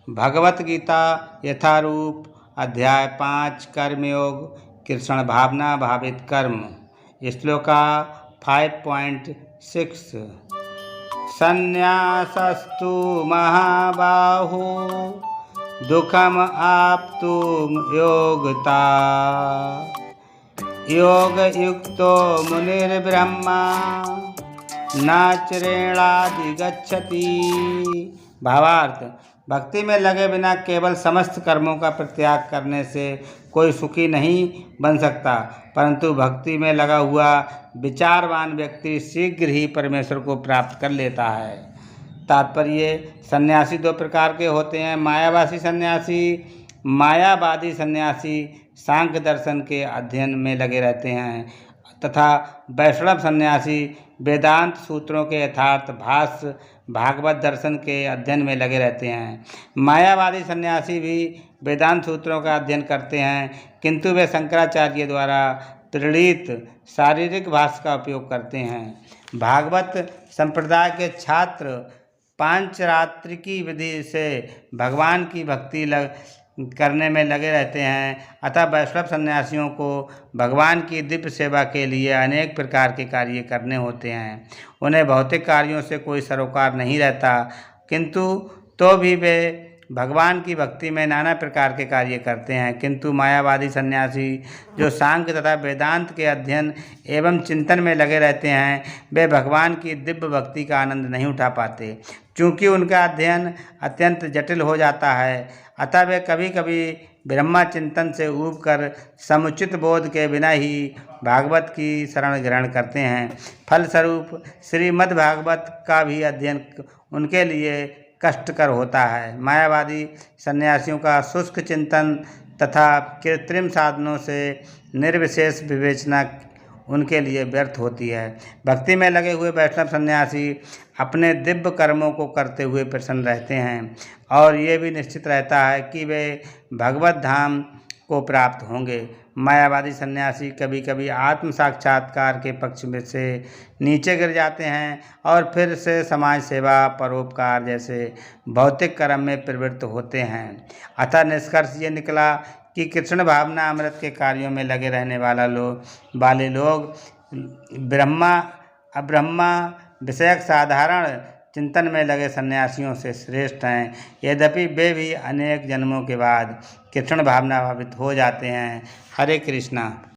भगवत गीता यथारूप अध्याय 5 कर्मयोग कृष्ण भावना भावित कर्म। श्लोका 5.6 संन्यासस्तु महाबाहो दुखम आप्तुम योगता योगयुक्तो मुनिर्ब्रह्मा नाचरेणाधिगच्छति। भावार्थ, भक्ति में लगे बिना केवल समस्त कर्मों का परित्याग करने से कोई सुखी नहीं बन सकता, परंतु भक्ति में लगा हुआ विचारवान व्यक्ति शीघ्र ही परमेश्वर को प्राप्त कर लेता है। तात्पर्य, सन्यासी दो प्रकार के होते हैं। मायावादी सन्यासी सांख्य दर्शन के अध्ययन में लगे रहते हैं तथा वैष्णव सन्यासी वेदांत सूत्रों के यथार्थ भाष्य भागवत दर्शन के अध्ययन में लगे रहते हैं। मायावादी सन्यासी भी वेदांत सूत्रों का अध्ययन करते हैं, किंतु वे शंकराचार्य द्वारा प्रेरित शारीरिक भाष्य का उपयोग करते हैं। भागवत संप्रदाय के छात्र पांचरात्रिकी विधि से भगवान की भक्ति करने में लगे रहते हैं। अतः वैष्णव सन्यासियों को भगवान की दिव्य सेवा के लिए अनेक प्रकार के कार्य करने होते हैं। उन्हें भौतिक कार्यों से कोई सरोकार नहीं रहता, किंतु तो भी वे भगवान की भक्ति में नाना प्रकार के कार्य करते हैं। किंतु मायावादी सन्यासी जो सांख्य तथा वेदांत के अध्ययन एवं चिंतन में लगे रहते हैं, वे भगवान की दिव्य भक्ति का आनंद नहीं उठा पाते, क्योंकि उनका अध्ययन अत्यंत जटिल हो जाता है। अतः वे कभी कभी ब्रह्मा चिंतन से ऊब कर समुचित बोध के बिना ही भागवत की शरण ग्रहण करते हैं। फलस्वरूप श्रीमद् भागवत का भी अध्ययन उनके लिए कष्टकर होता है। मायावादी सन्यासियों का शुष्क चिंतन तथा कृत्रिम साधनों से निर्विशेष विवेचना उनके लिए व्यर्थ होती है। भक्ति में लगे हुए वैष्णव सन्यासी अपने दिव्य कर्मों को करते हुए प्रसन्न रहते हैं और ये भी निश्चित रहता है कि वे भगवत धाम को प्राप्त होंगे। मायावादी सन्यासी कभी कभी आत्म साक्षात्कार के पक्ष में से नीचे गिर जाते हैं और फिर से समाज सेवा परोपकार जैसे भौतिक कर्म में प्रवृत्त होते हैं। अतः निष्कर्ष ये निकला कि कृष्ण भावना अमृत के कार्यों में लगे रहने वाले लोग ब्रह्मा विषयक साधारण चिंतन में लगे सन्यासियों से श्रेष्ठ हैं। यद्यपि वे भी अनेक जन्मों के बाद कृष्ण भावना भावित हो जाते हैं। हरे कृष्णा।